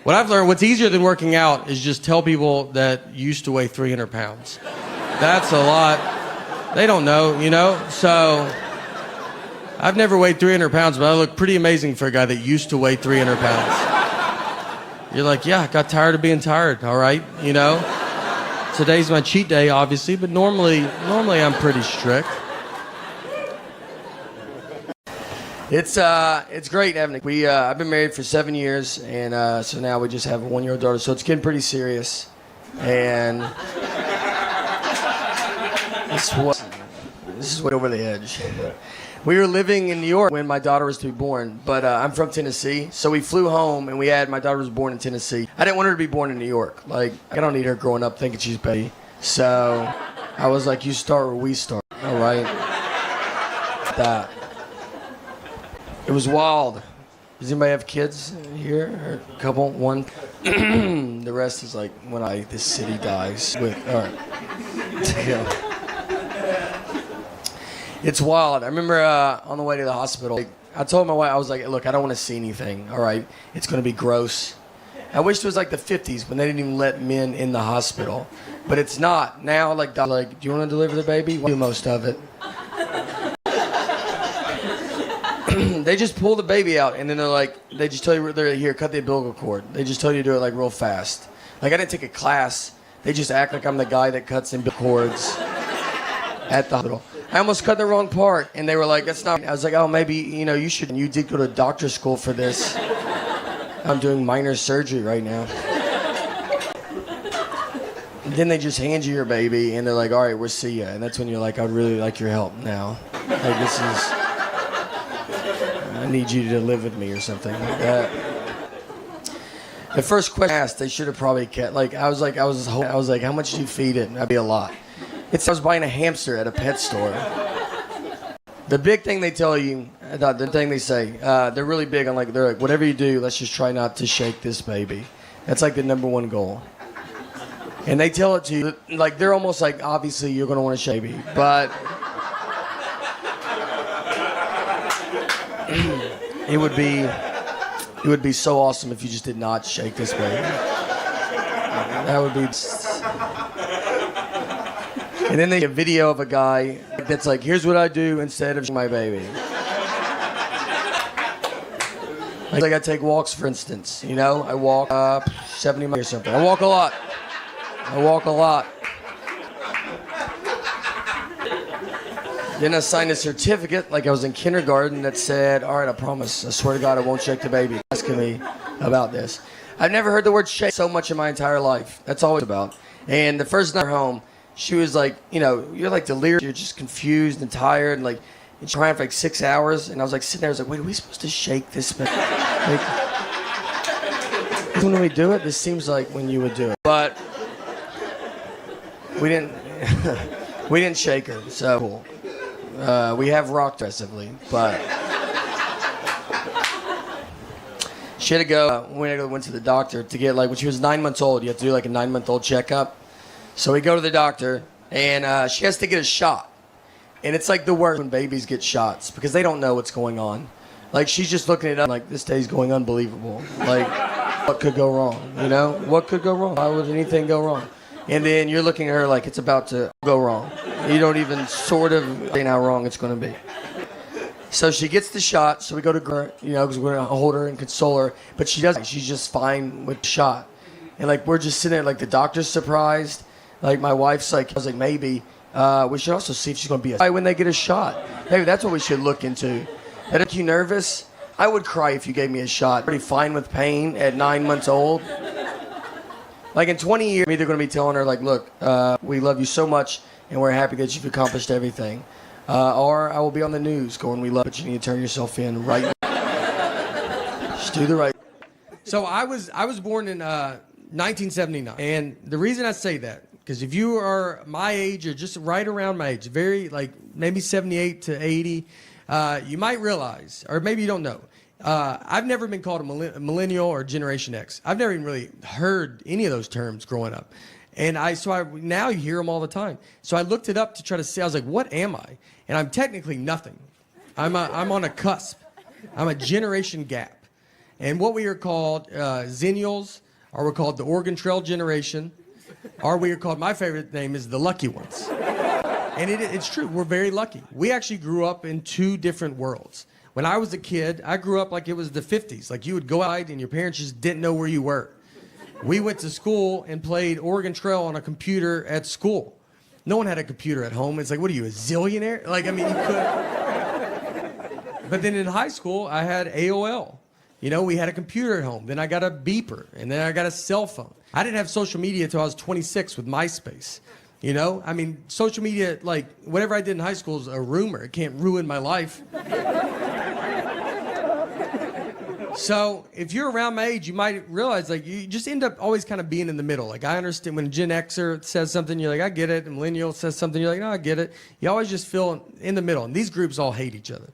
What I've learned, what's easier than working out is just tell people that you used to weigh 300 pounds. That's a lot. They don't know, you know? So I've never weighed 300 pounds, but I look pretty amazing for a guy that used to weigh 300 pounds. You're like, yeah, I got tired of being tired, all right, you know? Today's my cheat day, obviously, but normally I'm pretty strict. It's great having it. I've been married for 7 years, and so now we just have a 1-year-old daughter. So it's getting pretty serious, and this is way over the edge. We were living in New York when my daughter was to be born, but I'm from Tennessee, so we flew home, and my daughter was born in Tennessee. I didn't want her to be born in New York. Like, I don't need her growing up thinking she's baby. So I was like, you start where we start, all right? That. It was wild. Does anybody have kids here? Or a couple? One? The rest is like when this city dies. All right. It's wild. I remember on the way to the hospital, I told my wife, I was like, look, I don't want to see anything, all right? It's going to be gross. I wish it was like the 50s when they didn't even let men in the hospital. But it's not. Now, like, do you want to deliver the baby? We'll do most of it. They just pull the baby out, and then they just tell you, they're here, cut the umbilical cord. They just tell you to do it like real fast. Like, I didn't take a class. They just act like I'm the guy that cuts umbilical cords at the hospital. I almost cut the wrong part, and they were like, that's not. I was like, oh, maybe, you did go to doctor school for this. I'm doing minor surgery right now. And then they just hand you your baby, and they're like, all right, we'll see ya. And that's when you're like, I'd really like your help now. Like, I need you to live with me or something like that. The first question I asked, they should have probably kept, I was like, how much do you feed it? That'd be a lot. I was buying a hamster at a pet store. The big thing they tell you, the thing they say, they're really big on they're like, whatever you do, let's just try not to shake this baby. That's like the #1 goal. And they tell it to you, they're almost like, obviously you're going to want to shake baby, but it would be so awesome if you just did not shake this baby. That would be. And then they have a video of a guy that's like, here's what I do instead of my baby. Like I take walks, for instance. You know, I walk 70 miles or something. I walk a lot. Then I signed a certificate, like I was in kindergarten, that said, all right, I promise, I swear to God, I won't shake the baby. Asking me about this. I've never heard the word shake so much in my entire life. That's all it's about. And the first night home, she was like, you're like delirious, you're just confused and tired, and you're crying for 6 hours. And I was like sitting there, I was like, wait, are we supposed to shake this baby? When we do it, this seems like when you would do it. But we didn't shake her, so cool. We have rocked aggressively, but she had to go. Went to the doctor to get when she was 9 months old. You have to do a 9-month-old checkup. So we go to the doctor, and she has to get a shot. And it's the worst when babies get shots because they don't know what's going on. She's just looking it up this day's going unbelievable. What could go wrong? What could go wrong? Why would anything go wrong? And then you're looking at her like it's about to go wrong. You don't even sort of think how wrong it's going to be. So she gets the shot. So we go to her, because we're going to hold her and console her. But she doesn't. She's just fine with the shot. And we're just sitting there the doctor's surprised. My wife's I was like, maybe we should also see if she's going to be a when they get a shot. Maybe that's what we should look into. That make you nervous? I would cry if you gave me a shot. Pretty fine with pain at 9 months old. In 20 years, I'm either going to be telling her, look, we love you so much, and we're happy that you've accomplished everything. Or I will be on the news going, we love it, but you need to turn yourself in right now. Just do the right. So I was born in 1979. And the reason I say that, because if you are my age or just right around my age, very, maybe 78 to 80, you might realize, or maybe you don't know, I've never been called a millennial or Generation X. I've never even really heard any of those terms growing up. And now you hear them all the time. So I looked it up to try to see, I was like, what am I? And I'm technically nothing. I'm on a cusp. I'm a generation gap. And what we are called Zennials, or we're called the Oregon Trail Generation, or we are called, my favorite name is the Lucky Ones. And it's true, we're very lucky. We actually grew up in two different worlds. When I was a kid, I grew up like it was the 50s. Like you would go out and your parents just didn't know where you were. We went to school and played Oregon Trail on a computer at school. No one had a computer at home. It's like, what are you, a zillionaire? Like, I mean, you could. But then in high school, I had AOL. You know, we had a computer at home. Then I got a beeper. And then I got a cell phone. I didn't have social media until I was 26 with MySpace. You know, I mean, social media, like, whatever I did in high school is a rumor. It can't ruin my life. So if you're around my age, you might realize, like, you just end up always kind of being in the middle. Like, I understand when a Gen Xer says something, you're like, I get it. And millennial says something, you're like, no, I get it. You always just feel in the middle. And these groups all hate each other.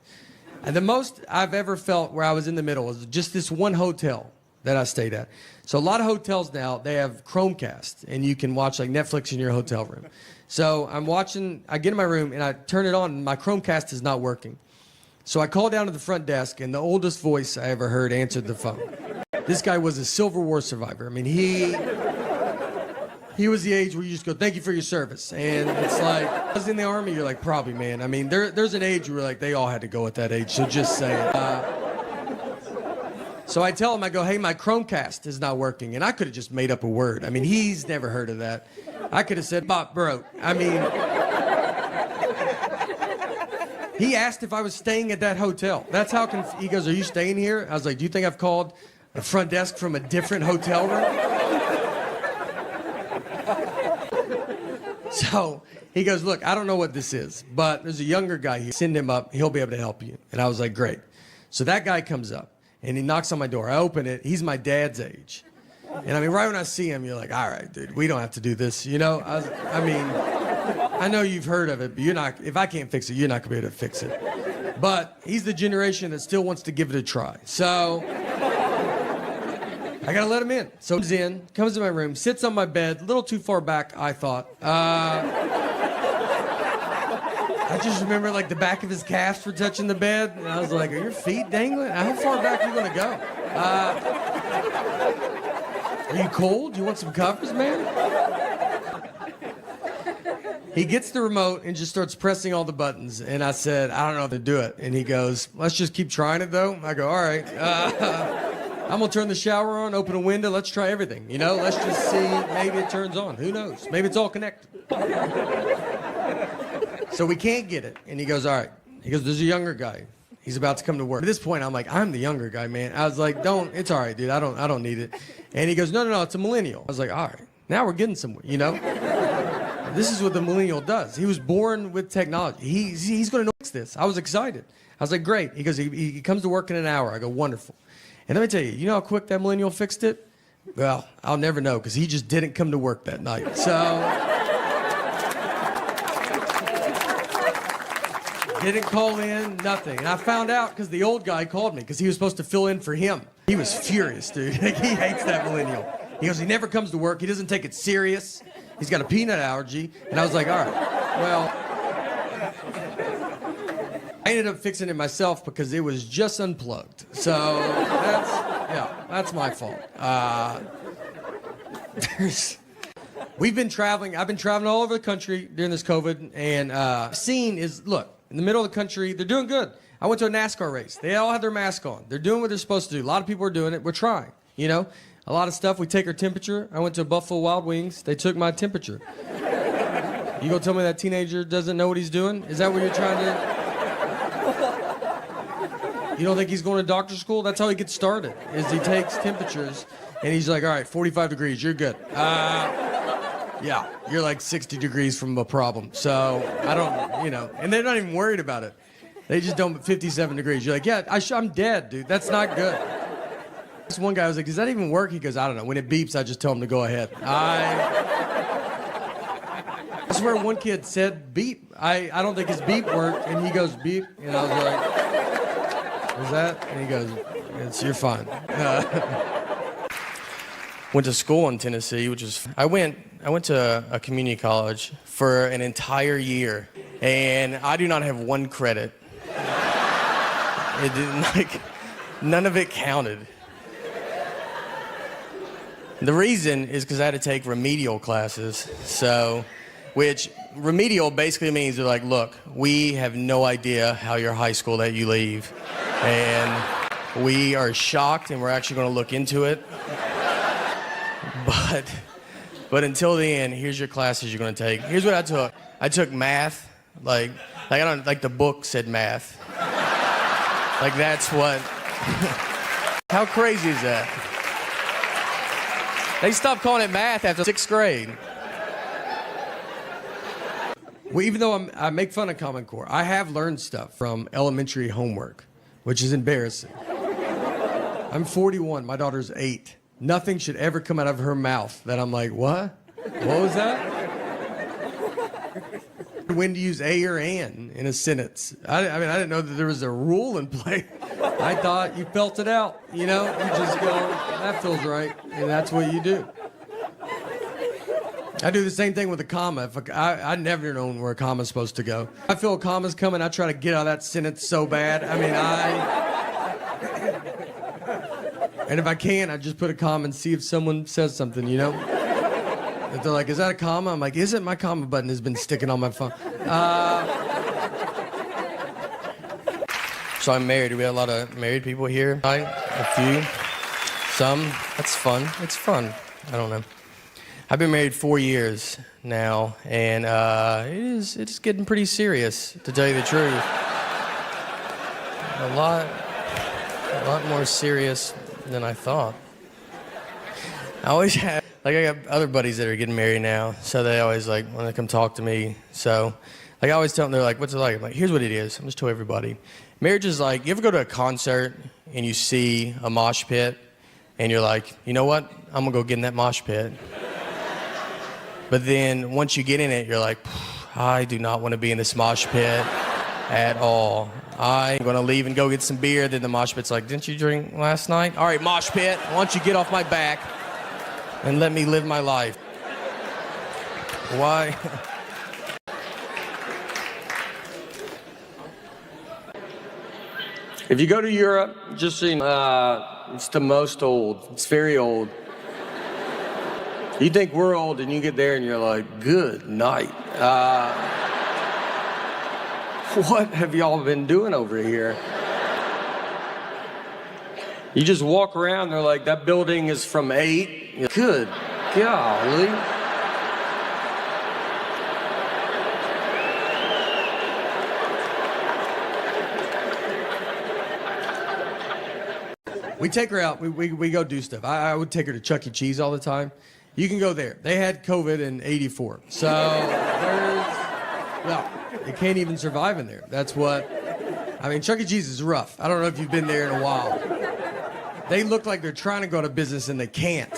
And the most I've ever felt where I was in the middle was just this one hotel that I stayed at. So a lot of hotels now, they have Chromecast, and you can watch like Netflix in your hotel room. So I'm watching, I get in my room, and I turn it on, and my Chromecast is not working. So I call down to the front desk, and the oldest voice I ever heard answered the phone. This guy was a Civil War survivor. I mean, he was the age where you just go, thank you for your service. And it's like, I was in the Army, you're like, probably, man. I mean, there's an age where like they all had to go at that age, so just say it. So I tell him, I go, hey, my Chromecast is not working. And I could have just made up a word. I mean, he's never heard of that. I could have said, Bob, bro. I mean, he asked if I was staying at that hotel. That's how, he goes, are you staying here? I was like, do you think I've called the front desk from a different hotel room? So he goes, look, I don't know what this is, but there's a younger guy here. Send him up. He'll be able to help you. And I was like, great. So that guy comes up. And he knocks on my door. I open it. He's my dad's age. And I mean, right when I see him, you're like, all right, dude, we don't have to do this. You know, I mean, I know you've heard of it, but you're not, if I can't fix it, you're not going to be able to fix it. But he's the generation that still wants to give it a try. So I got to let him in. So he's in, comes to my room, sits on my bed, a little too far back, I thought. I just remember like the back of his calves were touching the bed, and I was like, are your feet dangling? How far back are you going to go? Are you cold? You want some covers, man? He gets the remote and just starts pressing all the buttons, and I said, I don't know how to do it. And he goes, let's just keep trying it, though. I go, all right. I'm going to turn the shower on, open a window, let's try everything. You know, let's just see, maybe it turns on. Who knows? Maybe it's all connected. So we can't get it. And he goes, all right. He goes, there's a younger guy. He's about to come to work. At this point, I'm like, I'm the younger guy, man. I was like, it's all right, dude. I don't need it. And he goes, no, it's a millennial. I was like, all right. Now we're getting somewhere, you know? This is what the millennial does. He was born with technology. He's going to fix this. I was excited. I was like, great. He goes, he comes to work in an hour. I go, wonderful. And let me tell you, you know how quick that millennial fixed it? Well, I'll never know because he just didn't come to work that night. So... didn't call in, nothing. And I found out because the old guy called me because he was supposed to fill in for him. He was furious, dude. He hates that millennial. He goes, he never comes to work. He doesn't take it serious. He's got a peanut allergy. And I was like, all right, well. I ended up fixing it myself because it was just unplugged. So that's my fault. We've been traveling. I've been traveling all over the country during this COVID. And scene is, look. In the middle of the country, they're doing good. I went to a NASCAR race. They all had their mask on. They're doing what they're supposed to do. A lot of people are doing it. We're trying, you know? A lot of stuff, we take our temperature. I went to Buffalo Wild Wings. They took my temperature. You gonna tell me that teenager doesn't know what he's doing? Is that what you're trying to... You don't think he's going to doctor school? That's how he gets started, is he takes temperatures, and he's like, all right, 45 degrees, you're good. Yeah, you're like 60 degrees from a problem. So I don't, you know, and they're not even worried about it. They just don't, 57 degrees. You're like, yeah, I'm dead, dude. That's not good. This one guy was like, does that even work? He goes, I don't know. When it beeps, I just tell him to go ahead. I swear one kid said beep. I don't think his beep worked. And he goes, beep. And I was like, is that? And he goes, you're fine. Went to school in Tennessee, which is, I went to a community college for an entire year, and I do not have one credit. It didn't, like, none of it counted. The reason is because I had to take remedial classes. So, which remedial basically means they're like, look, we have no idea how your high school let you leave. And we are shocked and we're actually going to look into it. But until the end, here's your classes you're going to take. Here's what I took. I took math. Like I don't, like the book said math. Like that's what. How crazy is that? They stopped calling it math after 6th grade. Well, even though I make fun of Common Core, I have learned stuff from elementary homework, which is embarrassing. I'm 41. My daughter's 8. Nothing should ever come out of her mouth that I'm like, what? What was that? When to use a or an in a sentence. I mean, I didn't know that there was a rule in play. I thought you felt it out, you know? You just go, that feels right, and that's what you do. I do the same thing with a comma. I never known where a comma's supposed to go. I feel a comma's coming, I try to get out of that sentence so bad. I mean, and if I can, I just put a comma and see if someone says something, you know? If they're like, is that a comma? I'm like, isn't? My comma button has been sticking on my phone. So I'm married. We have a lot of married people here. A few. Some. That's fun. It's fun. I don't know. I've been married 4 years now, and it's getting pretty serious, to tell you the truth. A lot more serious than I thought. I always have, like, I got other buddies that are getting married now, so they always, like, want to come talk to me. So, like, I always tell them, they're like, what's it like? I'm like, here's what it is. I'm just telling everybody. Marriage is like, you ever go to a concert and you see a mosh pit, and you're like, you know what? I'm going to go get in that mosh pit. But then once you get in it, you're like, I do not want to be in this mosh pit at all. I'm going to leave and go get some beer. Then the mosh pit's like, didn't you drink last night? All right, mosh pit, why don't you get off my back and let me live my life? Why? If you go to Europe, just so you know, it's the most old. It's very old. You think we're old, and you get there and you're like, good night. What have y'all been doing over here? You just walk around, they're like, that building is from 8. You're, good golly. We take her out, we go do stuff. I would take her to Chuck E. Cheese all the time. You can go there. They had COVID in '84. So you can't even survive in there. That's what, I mean, Chuck E. Cheese is rough. I don't know if you've been there in a while. They look like they're trying to go out of business and they can't.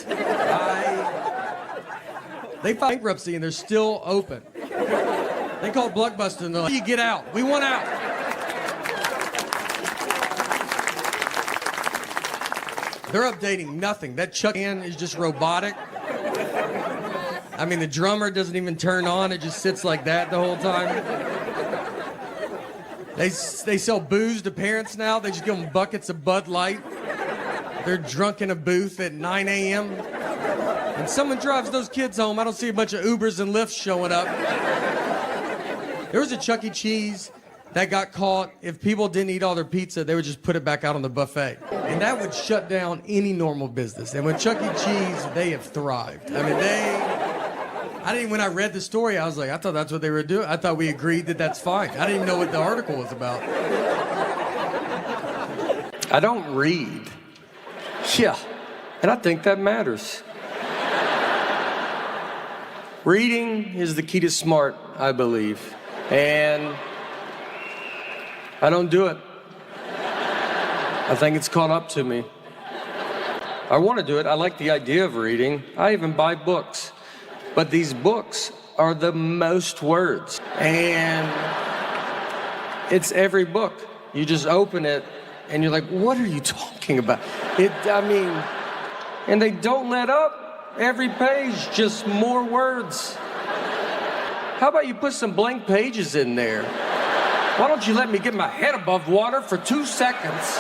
They filed bankruptcy and they're still open. They called Blockbuster and they're like, you get out. We want out. They're updating nothing. That Chuck can is just robotic. I mean, the drummer doesn't even turn on. It just sits like that the whole time. They sell booze to parents now. They just give them buckets of Bud Light. They're drunk in a booth at 9 a.m. And someone drives those kids home. I don't see a bunch of Ubers and Lyfts showing up. There was a Chuck E. Cheese that got caught. If people didn't eat all their pizza, they would just put it back out on the buffet. And that would shut down any normal business. And with Chuck E. Cheese, they have thrived. I mean, when I read the story, I was like, I thought that's what they were doing. I thought we agreed that that's fine. I didn't even know what the article was about. I don't read. Yeah, and I think that matters. Reading is the key to smart, I believe. And I don't do it. I think it's caught up to me. I want to do it. I like the idea of reading. I even buy books. But these books are the most words. And it's every book. You just open it and you're like, what are you talking about? And they don't let up. Every page, just more words. How about you put some blank pages in there? Why don't you let me get my head above water for 2 seconds?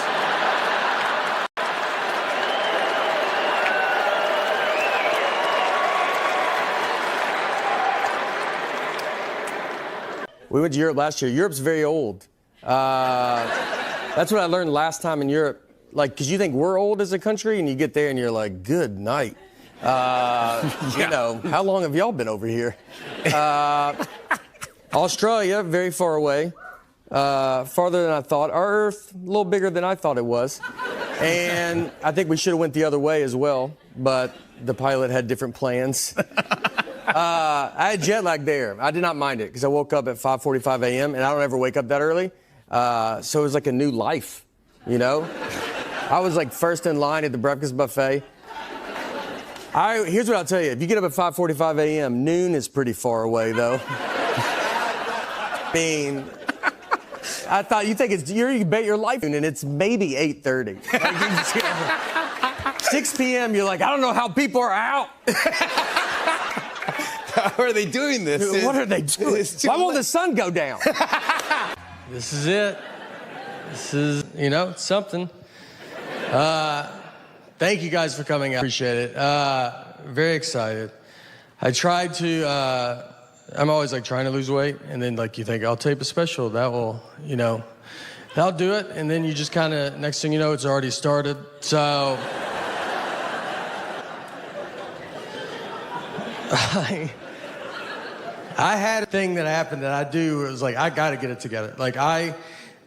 We went to Europe last year. Europe's very old. That's what I learned last time in Europe. Like, because you think we're old as a country, and you get there and you're like, good night. You know, how long have y'all been over here? Australia, very far away. Farther than I thought. Our Earth, a little bigger than I thought it was. And I think we should have went the other way as well, but the pilot had different plans. I had jet lag there. I did not mind it because I woke up at 5:45 a.m. and I don't ever wake up that early. So it was like a new life, you know? I was like first in line at the breakfast buffet. Here's what I'll tell you. If you get up at 5:45 a.m., noon is pretty far away, though. I mean, I thought you bet your life, and it's maybe 8:30. Like, 6 p.m., you're like, I don't know how people are out. How are they doing this? What are they doing? Why won't the sun go down? This is it. This is, it's something. Thank you guys for coming out. Appreciate it. Very excited. I tried to, I'm always like trying to lose weight, and then like you think, I'll tape a special. That will, that'll do it. And then you just kind of, next thing you know, it's already started. So, I had a thing that happened that I do. It was like, I got to get it together. Like I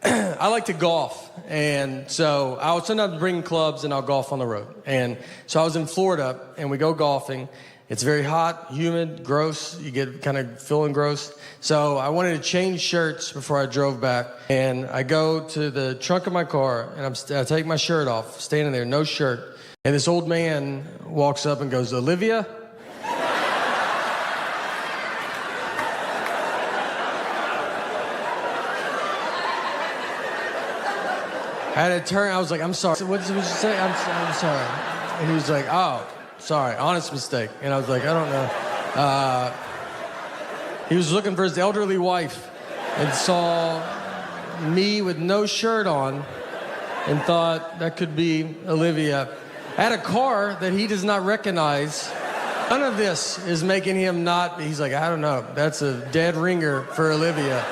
like to golf, and so I would sometimes bring clubs and I'll golf on the road. And so I was in Florida, and we go golfing. It's very hot, humid, gross. You get kind of feeling gross. So I wanted to change shirts before I drove back, and I go to the trunk of my car, and I take my shirt off, standing there, no shirt. And this old man walks up and goes, Olivia? I had to turn. I was like, I'm sorry. What did you say? I'm sorry. And he was like, oh, sorry, honest mistake. And I was like, I don't know. He was looking for his elderly wife and saw me with no shirt on and thought that could be Olivia. I had a car that he does not recognize. None of this is making him not. He's like, I don't know. That's a dead ringer for Olivia.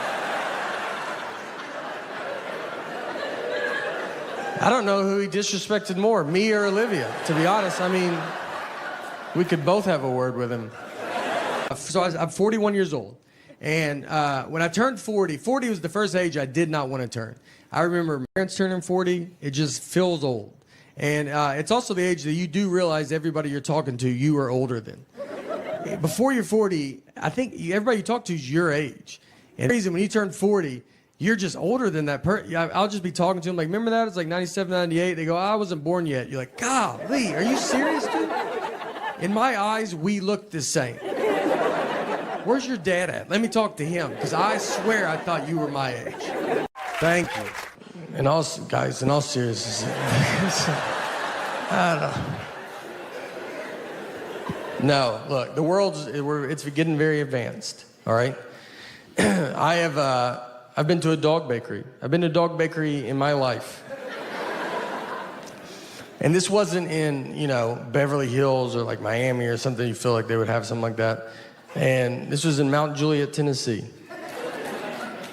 I don't know who he disrespected more, me or Olivia, to be honest. I mean, we could both have a word with him. So I'm 41 years old. And when I turned 40 was the first age I did not want to turn. I remember my parents turning 40, it just feels old. And it's also the age that you do realize everybody you're talking to, you are older than. Before you're 40, I think everybody you talk to is your age. And the reason when you turn 40, you're just older than that person. I'll just be talking to him like, remember that? It's like 97, 98. They go, I wasn't born yet. You're like, golly, are you serious, dude? In my eyes, we look the same. Where's your dad at? Let me talk to him, because I swear I thought you were my age. Thank you. And also, guys, in all seriousness, I don't know. No, look, the it's getting very advanced, all right? I've been to a dog bakery. I've been to a dog bakery in my life. And this wasn't in, Beverly Hills or like Miami or something. You feel like they would have something like that. And this was in Mount Juliet, Tennessee.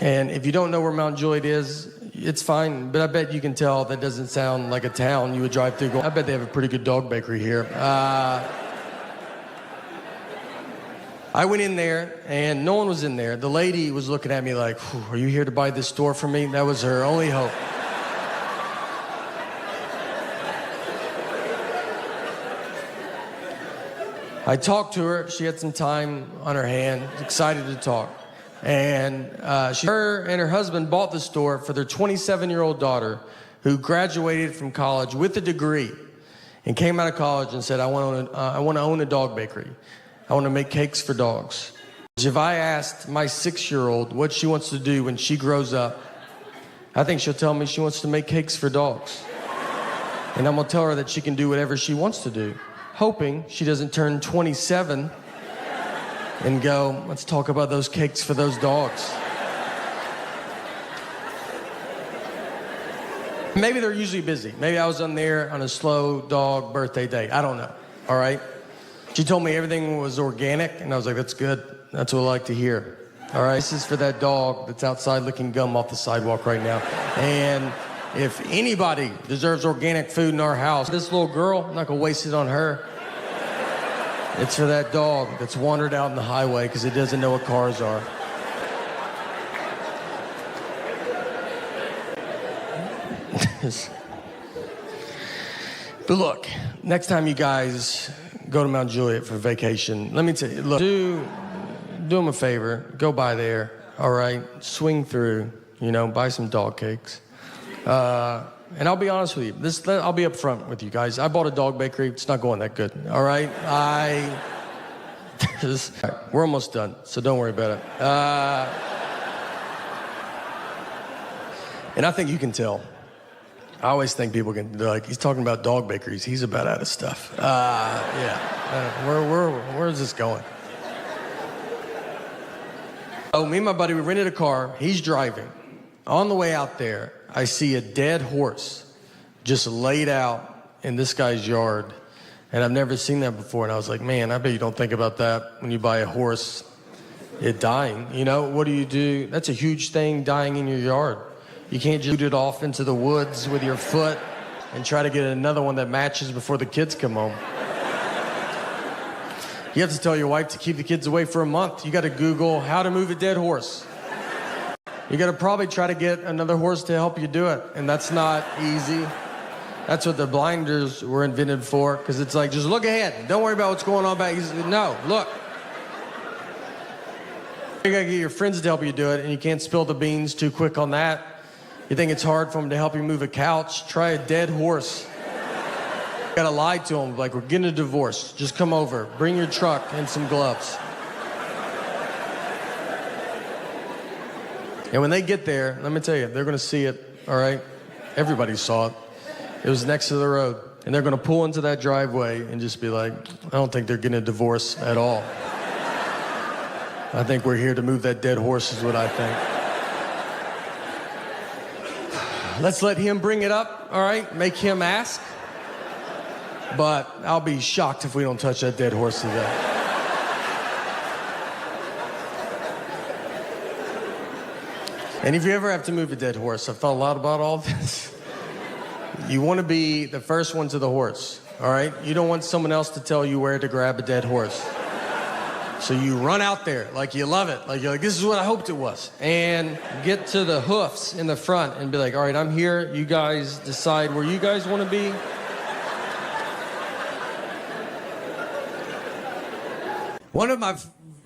And if you don't know where Mount Juliet is, it's fine. But I bet you can tell that doesn't sound like a town you would drive through. I bet they have a pretty good dog bakery here. I went in there, and no one was in there. The lady was looking at me like, are you here to buy this store from me? That was her only hope. I talked to her. She had some time on her hand, excited to talk. And her and her husband bought the store for their 27-year-old daughter, who graduated from college with a degree and came out of college and said, I want to own a dog bakery. I want to make cakes for dogs. If I asked my 6-year-old what she wants to do when she grows up, I think she'll tell me she wants to make cakes for dogs. And I'm going to tell her that she can do whatever she wants to do, hoping she doesn't turn 27 and go, let's talk about those cakes for those dogs. Maybe they're usually busy. Maybe I was on there on a slow dog birthday day. I don't know, all right? She told me everything was organic, and I was like, that's good. That's what I like to hear. All right, this is for that dog that's outside licking gum off the sidewalk right now. And if anybody deserves organic food in our house, this little girl, I'm not gonna waste it on her. It's for that dog that's wandered out on the highway because it doesn't know what cars are. But look, next time you guys go to Mount Juliet for vacation, let me tell you, look, do them a favor, go by there, all right? Swing through, buy some dog cakes. And I'll be honest with you, I'll be up front with you guys. I bought a dog bakery, it's not going that good, all right? We're almost done, so don't worry about it. And I think you can tell. I always think people they're like, he's talking about dog bakeries. He's about out of stuff. Where's this going? Oh, me and my buddy, we rented a car. He's driving. On the way out there, I see a dead horse just laid out in this guy's yard. And I've never seen that before. And I was like, man, I bet you don't think about that when you buy a horse, it dying. What do? That's a huge thing, dying in your yard. You can't just shoot it off into the woods with your foot and try to get another one that matches before the kids come home. You have to tell your wife to keep the kids away for a month. You got to Google how to move a dead horse. You got to probably try to get another horse to help you do it, and that's not easy. That's what the blinders were invented for, because it's like, just look ahead. Don't worry about what's going on back. No, look. You got to get your friends to help you do it, and you can't spill the beans too quick on that. You think it's hard for them to help you move a couch? Try a dead horse. You gotta lie to them, like, we're getting a divorce. Just come over, bring your truck and some gloves. And when they get there, let me tell you, they're gonna see it, all right? Everybody saw it. It was next to the road. And they're gonna pull into that driveway and just be like, I don't think they're getting a divorce at all. I think we're here to move that dead horse is what I think. Let's let him bring it up, all right? Make him ask. But I'll be shocked if we don't touch that dead horse today. And if you ever have to move a dead horse, I've thought a lot about all this. You want to be the first one to the horse, all right? You don't want someone else to tell you where to grab a dead horse. So you run out there like you love it. Like you're like, this is what I hoped it was. And get to the hoofs in the front and be like, all right, I'm here. You guys decide where you guys want to be. One of my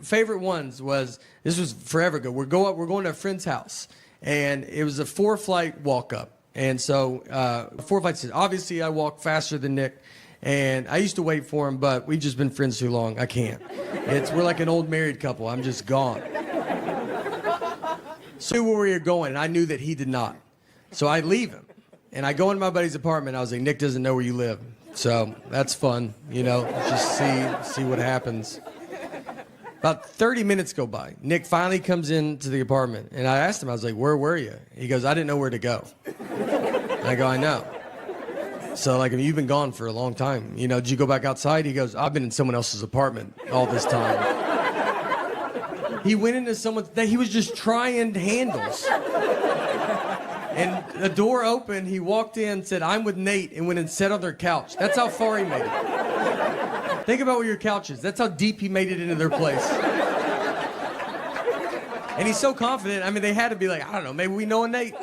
favorite ones was, this was forever ago. We're going to a friend's house. And it was a 4-flight walk up. And so 4 flights, obviously I walk faster than Nick. And I used to wait for him, but we've just been friends too long. I can't. We're like an old married couple. I'm just gone. So I knew where we were going, and I knew that he did not. So I leave him, and I go into my buddy's apartment. I was like, Nick doesn't know where you live. So that's fun, just see what happens. About 30 minutes go by. Nick finally comes into the apartment, and I asked him, I was like, where were you? He goes, I didn't know where to go. And I go, I know. So, like, you've been gone for a long time. Did you go back outside? He goes, I've been in someone else's apartment all this time. He went into someone's, he was just trying handles. And the door opened, he walked in, said, I'm with Nate, and went and sat on their couch. That's how far he made it. Think about where your couch is. That's how deep he made it into their place. And he's so confident, they had to be like, I don't know, maybe we know a Nate,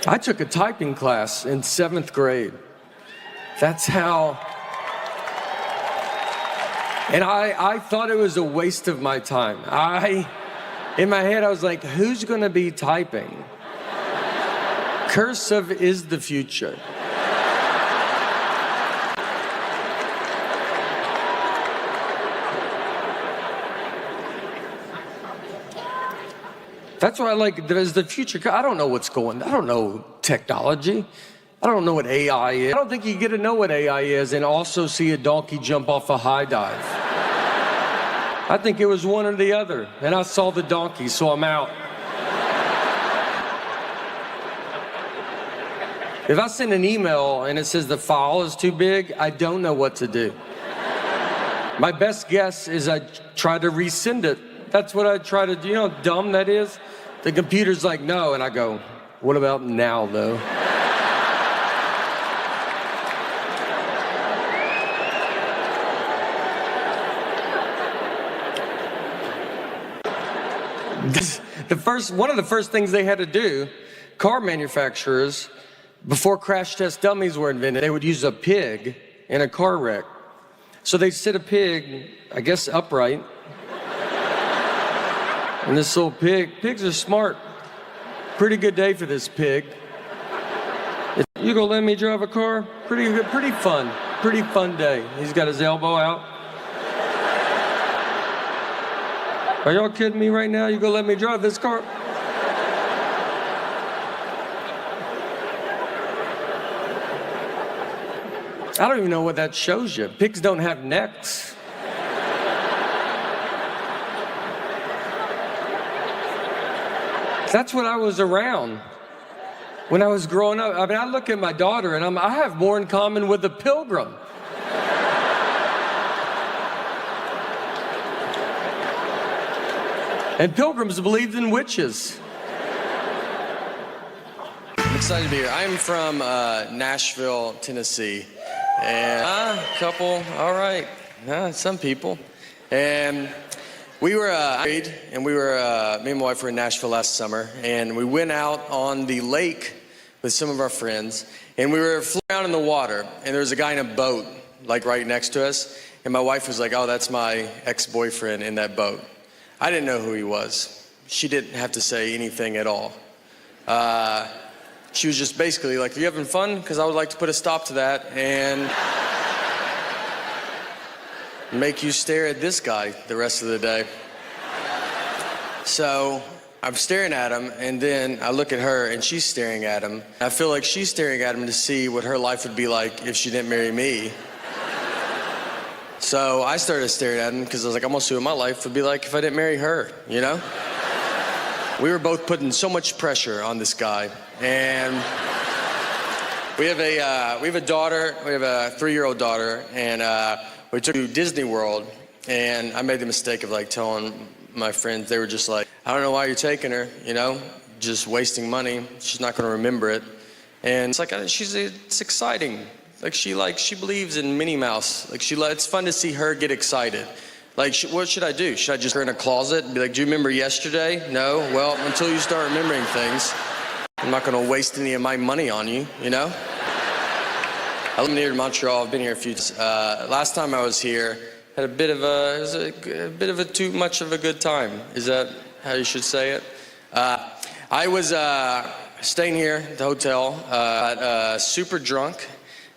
I took a typing class in 7th grade. That's how... And I thought it was a waste of my time. In my head, I was like, who's gonna be typing? Cursive is the future. That's what I like, there's the future. I don't know what's going on. I don't know technology. I don't know what AI is. I don't think you get to know what AI is and also see a donkey jump off a high dive. I think it was one or the other. And I saw the donkey, so I'm out. If I send an email and it says the file is too big, I don't know what to do. My best guess is I try to resend it. That's what I try to do. You know how dumb that is? The computer's like, no, and I go, what about now, though? One of the first things they had to do, car manufacturers, before crash test dummies were invented, they would use a pig in a car wreck. So they'd sit a pig, I guess, upright. And this little pigs are smart. Pretty good day for this pig. You gonna let me drive a car? Pretty good, pretty fun day. He's got his elbow out. Are y'all kidding me right now? You gonna let me drive this car? I don't even know what that shows you. Pigs don't have necks. That's what I was around when I was growing up. I mean, I look at my daughter and I have more in common with a pilgrim. And pilgrims believed in witches. I'm excited to be here. I'm from Nashville, Tennessee. And couple, all right. Some people. And we were married, and me and my wife were in Nashville last summer, and we went out on the lake with some of our friends, and we were floating around in the water, and there was a guy in a boat, like right next to us, and my wife was like, oh, that's my ex-boyfriend in that boat. I didn't know who he was. She didn't have to say anything at all. She was just basically like, are you having fun? Because I would like to put a stop to that and make you stare at this guy the rest of the day. So I'm staring at him, and then I look at her, and she's staring at him. I feel like she's staring at him to see what her life would be like if she didn't marry me. So I started staring at him because I was like, I'm gonna see what my life would be like if I didn't marry her, you know? We were both putting so much pressure on this guy, and we have a daughter. We have a 3-year-old daughter, and we took her to Disney World, and I made the mistake of like telling my friends. They were just like, I don't know why you're taking her, you know, just wasting money. She's not gonna remember it. And it's like, it's exciting. Like she believes in Minnie Mouse. It's fun to see her get excited. Like, what should I do? Should I just put her in a closet and be like, do you remember yesterday? No? Well, until you start remembering things, I'm not gonna waste any of my money on you, you know? I live near Montreal. I've been here a few times. Last time I was here, had it was a bit of a too much of a good time. Is that how you should say it? I was staying here at the hotel, got super drunk,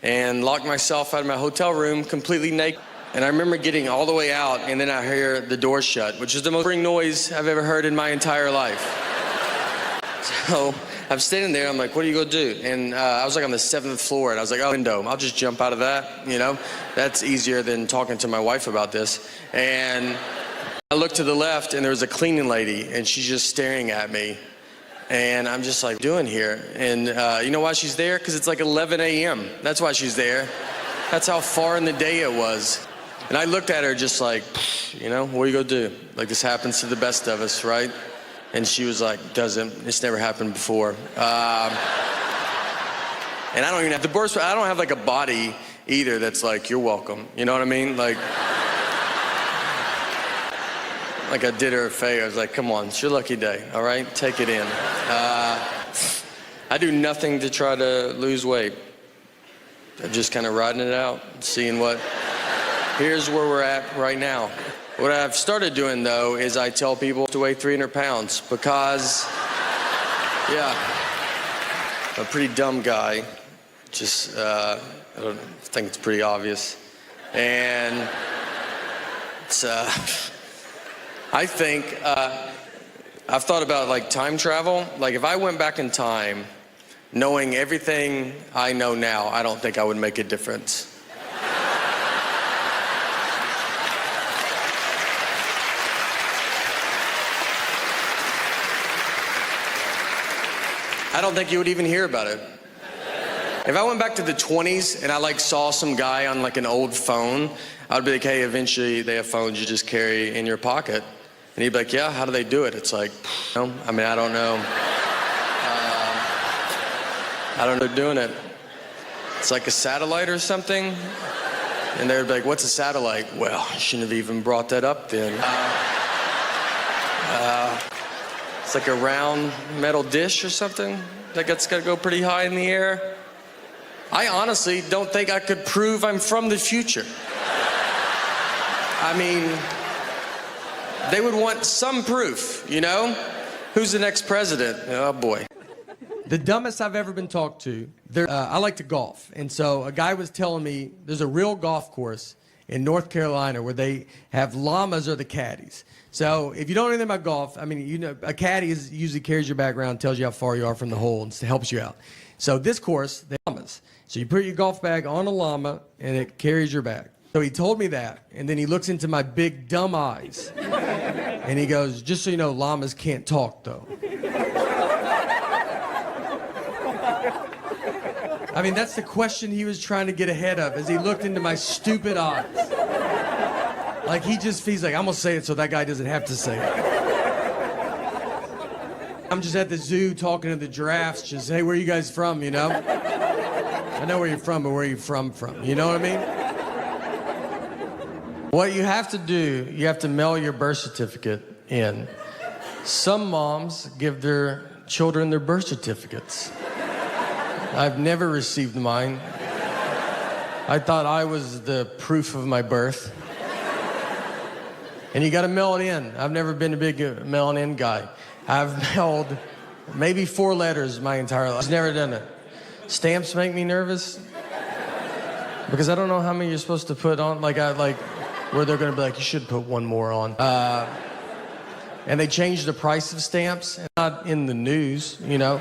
and locked myself out of my hotel room completely naked. And I remember getting all the way out, and then I hear the door shut, which is the most boring noise I've ever heard in my entire life. So I'm standing there, I'm like, what are you gonna do? And I was like on the 7th floor, and I was like, oh, window, I'll just jump out of that, you know? That's easier than talking to my wife about this. And I looked to the left, and there was a cleaning lady, and she's just staring at me. And I'm just like, doing here? And you know why she's there? Because it's like 11 a.m. That's why she's there. That's how far in the day it was. And I looked at her just like, you know, what are you gonna do? Like, this happens to the best of us, right? And she was like, doesn't. It's never happened before. And I don't even have I don't have like a body either that's like, you're welcome. You know what I mean? Like I did her a favor. I was like, come on, it's your lucky day, all right? Take it in. I do nothing to try to lose weight. I'm just kind of riding it out, seeing here's where we're at right now. What I've started doing, though, is I tell people to weigh 300 pounds because, yeah, I'm a pretty dumb guy. Just, I don't think it's pretty obvious. And it's, I think, I've thought about, like, time travel. Like, if I went back in time, knowing everything I know now, I don't think I would make a difference. I don't think you would even hear about it. If I went back to the 20s and I like saw some guy on like an old phone, I'd be like, hey, eventually they have phones you just carry in your pocket. And he'd be like, yeah, how do they do it? It's like, I mean, I don't know. I don't know doing it. It's like a satellite or something. And they'd be like, what's a satellite? Well, I shouldn't have even brought that up then. It's like a round metal dish or something that's got to go pretty high in the air. I honestly don't think I could prove I'm from the future. I mean, they would want some proof, you know? Who's the next president? Oh, boy. The dumbest I've ever been talked to, I like to golf. And so a guy was telling me there's a real golf course in North Carolina where they have llamas or the caddies. So if you don't know anything about golf, I mean, you know, a caddy usually carries your bag around, tells you how far you are from the hole, and helps you out. So this course, the llamas. So you put your golf bag on a llama, and it carries your bag. So he told me that, and then he looks into my big dumb eyes, and he goes, just so you know, llamas can't talk, though. I mean, that's the question he was trying to get ahead of as he looked into my stupid eyes. Like, he's like, I'm gonna say it so that guy doesn't have to say it. I'm just at the zoo talking to the giraffes, just, hey, where are you guys from, you know? I know where you're from, but where are you from? You know what I mean? What you have to do, you have to mail your birth certificate in. Some moms give their children their birth certificates. I've never received mine. I thought I was the proof of my birth. And you gotta mail it in. I've never been a big mailing in guy. I've mailed maybe 4 letters my entire life. I've never done it. Stamps make me nervous because I don't know how many you're supposed to put on. Where they're gonna be like, you should put one more on. And they changed the price of stamps. Not in the news, you know.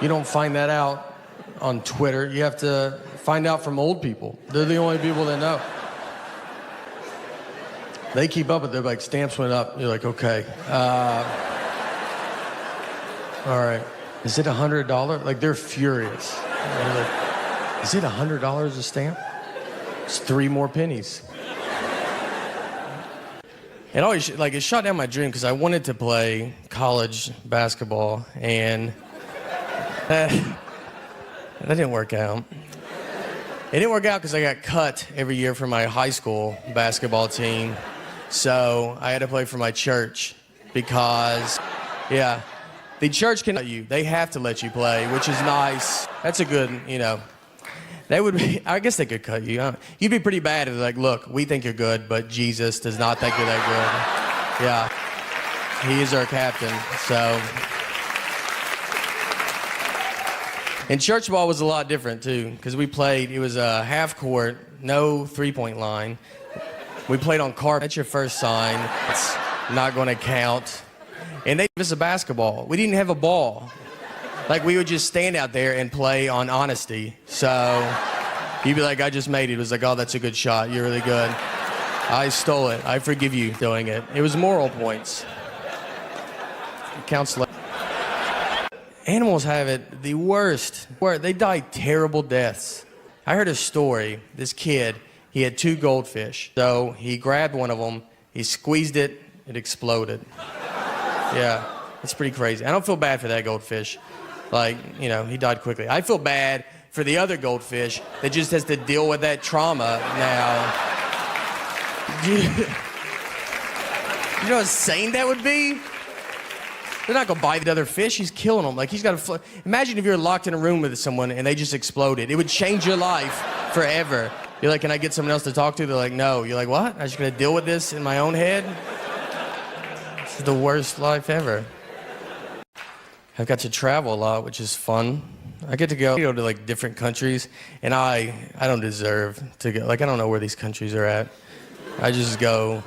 You don't find that out on Twitter. You have to find out from old people. They're the only people that know. They keep up with it. They're like, stamps went up. You're like, okay. All right. Is it $100? Like, they're furious. They're like, is it $100 a stamp? It's 3 more pennies. It always, it shot down my dream because I wanted to play college basketball, and that didn't work out. It didn't work out because I got cut every year from my high school basketball team. So I had to play for my church because, yeah, the church can let you. They have to let you play, which is nice. That's a good, you know. They would be, I guess they could cut you. You'd be pretty bad if they're like, look, we think you're good, but Jesus does not think you're that good. Yeah, he is our captain, so. And church ball was a lot different, too, because we played, it was a half court, no three-point line. We played on carpet. That's your first sign. It's not going to count. And they gave us a basketball. We didn't have a ball. Like, we would just stand out there and play on honesty. So you'd be like, I just made it. It was like, oh, that's a good shot. You're really good. I stole it. I forgive you doing it. It was moral points. It counts less. Animals have it the worst. They die terrible deaths. I heard a story. This kid, he had 2 goldfish. So he grabbed one of them, he squeezed it, it exploded. Yeah, it's pretty crazy. I don't feel bad for that goldfish. Like, you know, he died quickly. I feel bad for the other goldfish that just has to deal with that trauma now. You know how insane that would be? They're not gonna buy the other fish. He's killing them. Like, he's got to. Imagine if you're locked in a room with someone and they just exploded. It would change your life forever. You're like, can I get someone else to talk to? They're like, no. You're like, what? I'm just gonna deal with this in my own head? This is the worst life ever. I've got to travel a lot, which is fun. I get to go to like different countries, and I don't deserve to go. Like, I don't know where these countries are at. I just go.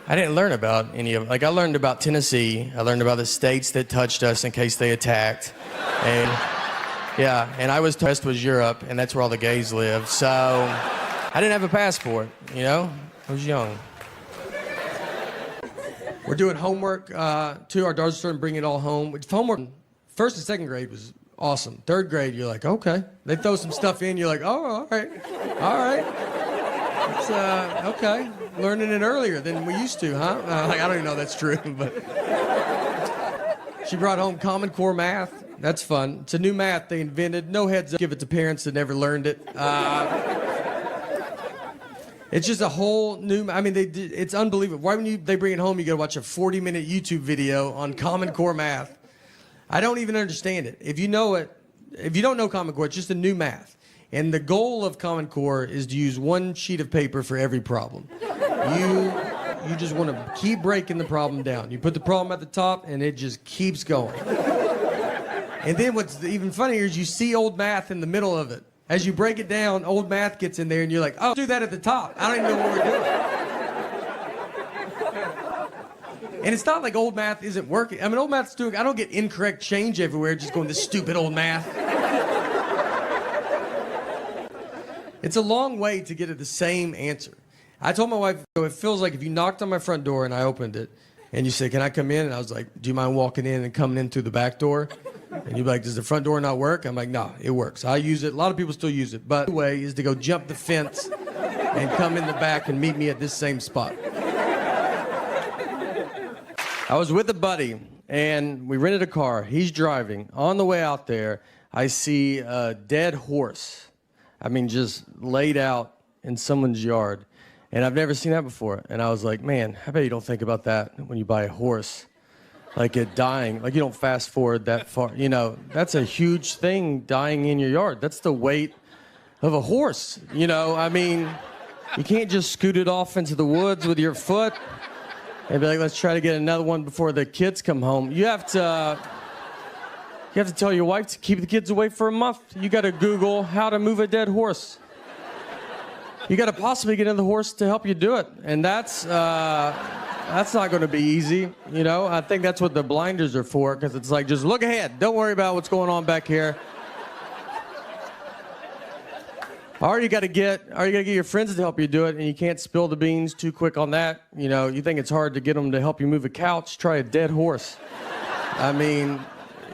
I didn't learn about any of them. Like, I learned about Tennessee. I learned about the states that touched us in case they attacked. And yeah, and I was told was Europe, and that's where all the gays live. So I didn't have a passport, you know? I was young. We're doing homework, too. Our daughters starting to bring it all home. Homework, 1st and 2nd grade was Awesome. Third grade, you're like, okay. They throw some stuff in, you're like, oh, all right. All right. It's, okay. Learning it earlier than we used to, huh? I don't even know if that's true, but. She brought home Common Core math. That's fun. It's a new math they invented. No heads up. Give it to parents that never learned it. It's just a whole new. I mean, it's unbelievable. Why when they bring it home, you got to watch a 40-minute YouTube video on Common Core math. I don't even understand it. If you know it, if you don't know Common Core, it's just a new math. And the goal of Common Core is to use one sheet of paper for every problem. You just want to keep breaking the problem down. You put the problem at the top, and it just keeps going. And then what's even funnier is you see old math in the middle of it. As you break it down, old math gets in there, and you're like, oh, do that at the top. I don't even know what we're doing. And it's not like old math isn't working. I mean, old math's doing, I don't get incorrect change everywhere just going, this stupid old math. It's a long way to get at the same answer. I told my wife, it feels like if you knocked on my front door and I opened it, and you said, can I come in? And I was like, do you mind walking in and coming in through the back door? And you'd be like, does the front door not work? I'm like, no, it works. I use it. A lot of people still use it. But the way is to go jump the fence and come in the back and meet me at this same spot. I was with a buddy, and we rented a car. He's driving. On the way out there, I see a dead horse. I mean, just laid out in someone's yard. And I've never seen that before. And I was like, man, I bet you don't think about that when you buy a horse. Like it dying, like you don't fast forward that far. You know, that's a huge thing, dying in your yard. That's the weight of a horse. You know, I mean, you can't just scoot it off into the woods with your foot and be like, let's try to get another one before the kids come home. You have to tell your wife to keep the kids away for a month. You got to Google how to move a dead horse. You got to possibly get another horse to help you do it, and that's not going to be easy. You know, I think that's what the blinders are for, because it's like, just look ahead. Don't worry about what's going on back here. Or you got to get your friends to help you do it, and you can't spill the beans too quick on that. You know, you think it's hard to get them to help you move a couch? Try a dead horse. I mean,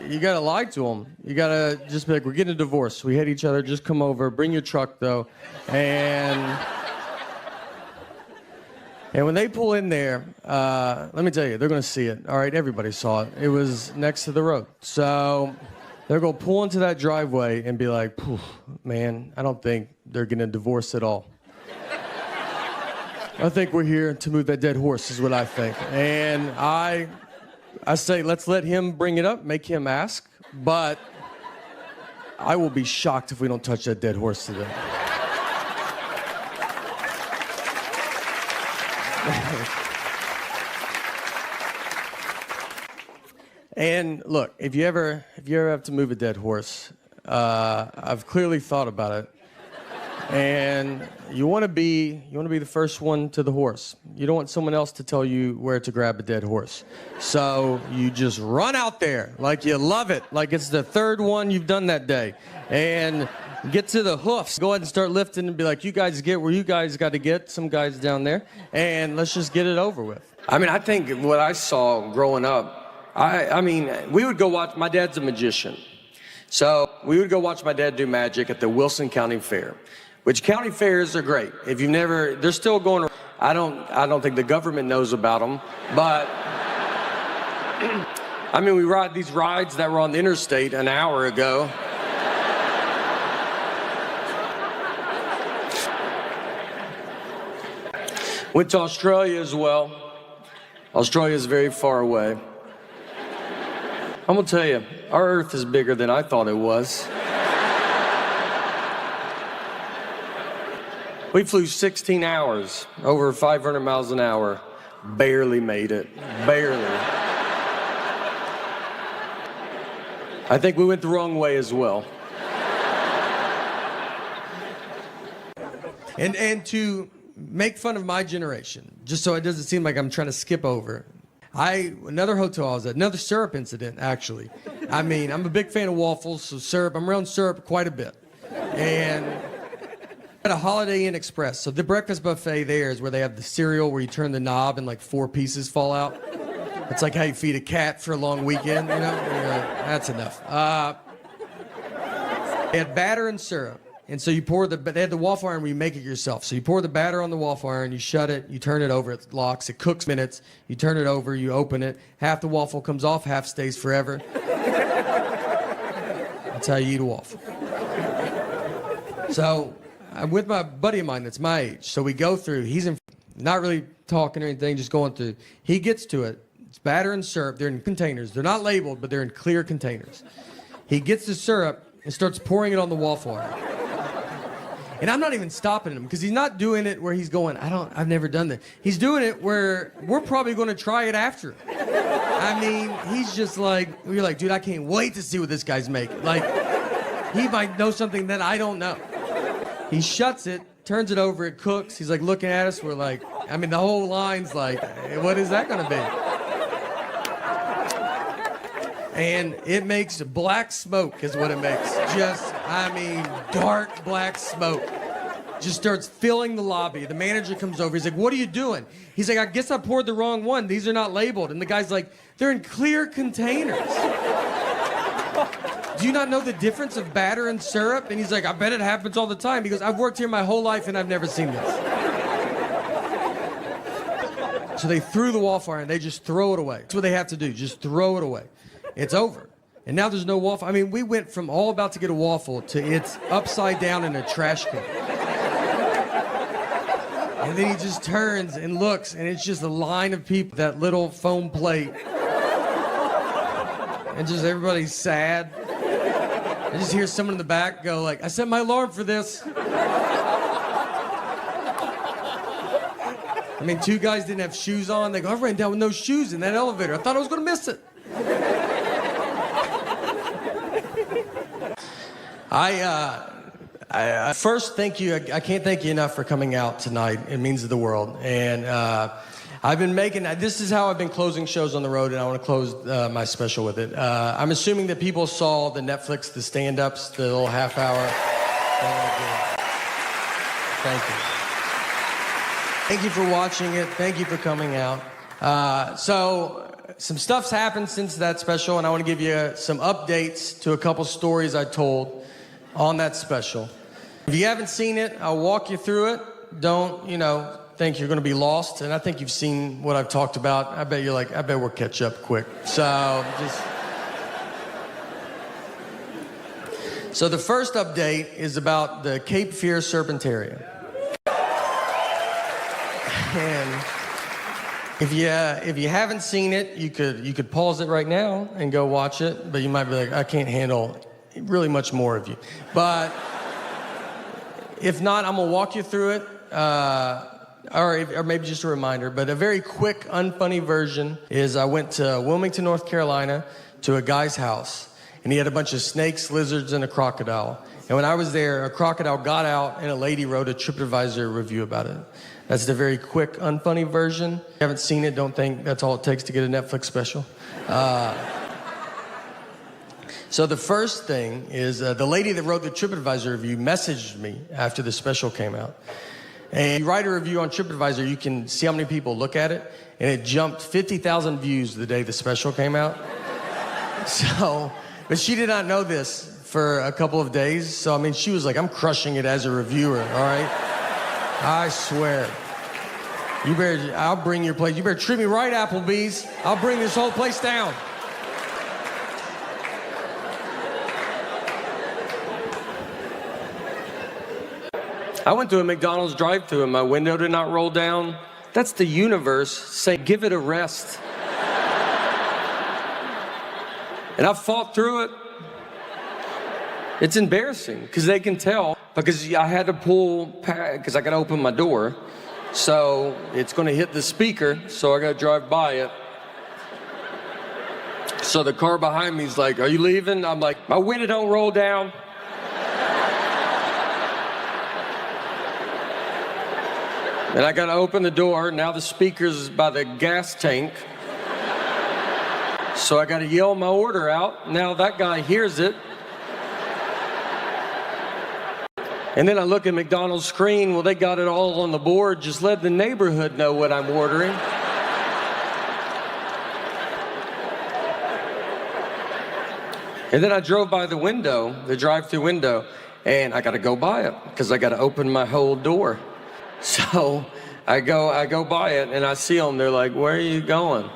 you got to lie to them. You got to just be like, we're getting a divorce. We hate each other. Just come over. Bring your truck, though. And when they pull in there, let me tell you, they're going to see it. All right, everybody saw it. It was next to the road. So they're going to pull into that driveway and be like, man, I don't think they're getting a divorce at all. I think we're here to move that dead horse is what I think. And I say, let's let him bring it up, make him ask, but I will be shocked if we don't touch that dead horse today. And look, if you ever have to move a dead horse, I've clearly thought about it. And you want to be the first one to the horse. You don't want someone else to tell you where to grab a dead horse. So you just run out there like you love it, like it's the third one you've done that day, and get to the hoofs. Go ahead and start lifting and be like, you guys get where you guys got to get. Some guys down there, and let's just get it over with. I mean, I think what I saw growing up, I mean, we would go watch. My dad's a magician, so we would go watch my dad do magic at the Wilson County Fair. Which county fairs are great. If you've never, they're still going around. I don't think the government knows about them, but I mean, we ride these rides that were on the interstate an hour ago. Went to Australia as well. Australia is very far away. I'm gonna tell you, our Earth is bigger than I thought it was. We flew 16 hours, over 500 miles an hour. Barely made it, barely. I think we went the wrong way as well. And to make fun of my generation, just so it doesn't seem like I'm trying to skip over, another hotel I was at, another syrup incident, actually. I mean, I'm a big fan of waffles, so syrup, I'm around syrup quite a bit. And at a Holiday Inn Express. So the breakfast buffet there is where they have the cereal where you turn the knob and like 4 pieces fall out. It's like how you feed a cat for a long weekend, you know? That's enough. They had batter and syrup. And so you pour they had the waffle iron where you make it yourself. So you pour the batter on the waffle iron, you shut it, you turn it over, it locks, it cooks minutes, you turn it over, you open it, half the waffle comes off, half stays forever. That's how you eat a waffle. So I'm with my buddy of mine that's my age. So we go through, not really talking or anything, just going through. He gets to it. It's batter and syrup. They're in containers. They're not labeled, but they're in clear containers. He gets the syrup and starts pouring it on the waffle iron. And I'm not even stopping him because he's not doing it where he's going, I've never done that. He's doing it where we're probably going to try it after. I mean, he's just like, we're like, dude, I can't wait to see what this guy's making. Like, he might know something that I don't know. He shuts it, turns it over, it cooks. He's like looking at us. We're like, I mean, the whole line's like, hey, what is that going to be? And it makes black smoke is what it makes. Just, I mean, dark black smoke. Just starts filling the lobby. The manager comes over. He's like, what are you doing? He's like, I guess I poured the wrong one. These are not labeled. And the guy's like, they're in clear containers. Do you not know the difference of batter and syrup? And he's like, I bet it happens all the time. He goes, I've worked here my whole life and I've never seen this. So they threw the waffle iron. They just throw it away. That's what they have to do. Just throw it away. It's over. And now there's no waffle. I mean, we went from all about to get a waffle to it's upside down in a trash can. And then he just turns and looks, and it's just a line of people, that little foam plate. And just everybody's sad. I just hear someone in the back go like, I set my alarm for this. I mean, two guys didn't have shoes on. They go, I ran down with no shoes in that elevator. I thought I was going to miss it. I first thank you. I can't thank you enough for coming out tonight. It means the world. And I've been this is how I've been closing shows on the road, and I want to close my special with it. I'm assuming that people saw the Netflix, the stand-ups, the little half hour. Thank you. Thank you for watching it. Thank you for coming out. So some stuff's happened since that special, and I want to give you some updates to a couple stories I told on that special. If you haven't seen it, I'll walk you through it. Don't, think you're going to be lost. And I think you've seen what I've talked about. I bet you're like, I bet we'll catch up quick. So the first update is about the Cape Fear Serpentarium. And if you haven't seen it, you could pause it right now and go watch it. But you might be like, I can't handle really much more of you. But if not, I'm gonna walk you through it, or maybe just a reminder. But a very quick, unfunny version is I went to Wilmington, North Carolina, to a guy's house, and he had a bunch of snakes, lizards, and a crocodile. And when I was there, a crocodile got out, and a lady wrote a TripAdvisor review about it. That's the very quick, unfunny version. If you haven't seen it, don't think that's all it takes to get a Netflix special. So the first thing is the lady that wrote the TripAdvisor review messaged me after the special came out. And you write a review on TripAdvisor, you can see how many people look at it, and it jumped 50,000 views the day the special came out. So, but she did not know this for a couple of days. So, I mean, she was like, I'm crushing it as a reviewer, all right? I swear. I'll bring your place. You better treat me right, Applebee's. I'll bring this whole place down. I went to a McDonald's drive-thru and my window did not roll down. That's the universe saying, give it a rest. And I fought through it. It's embarrassing because they can tell, because I had to pull, because I got to open my door. So it's going to hit the speaker, so I got to drive by it. So the car behind me is like, are you leaving? I'm like, my window don't roll down. And I got to open the door. Now the speaker's by the gas tank. So I got to yell my order out. Now that guy hears it. And then I look at McDonald's screen. Well, they got it all on the board. Just let the neighborhood know what I'm ordering. And then I drove by the window, the drive-through window, and I got to go by it because I got to open my whole door. So I go by it, and I see them. They're like, "Where are you going?"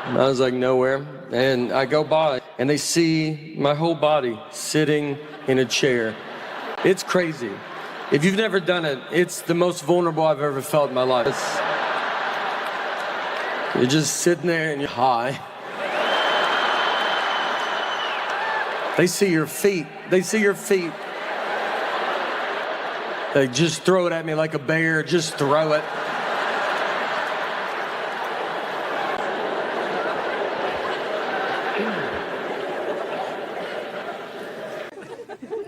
And I was like, "Nowhere." And I go by, and they see my whole body sitting in a chair. It's crazy. If you've never done it, it's the most vulnerable I've ever felt in my life. You're just sitting there and you're high. They see your feet. They see your feet. They just throw it at me like a bear. Just throw it.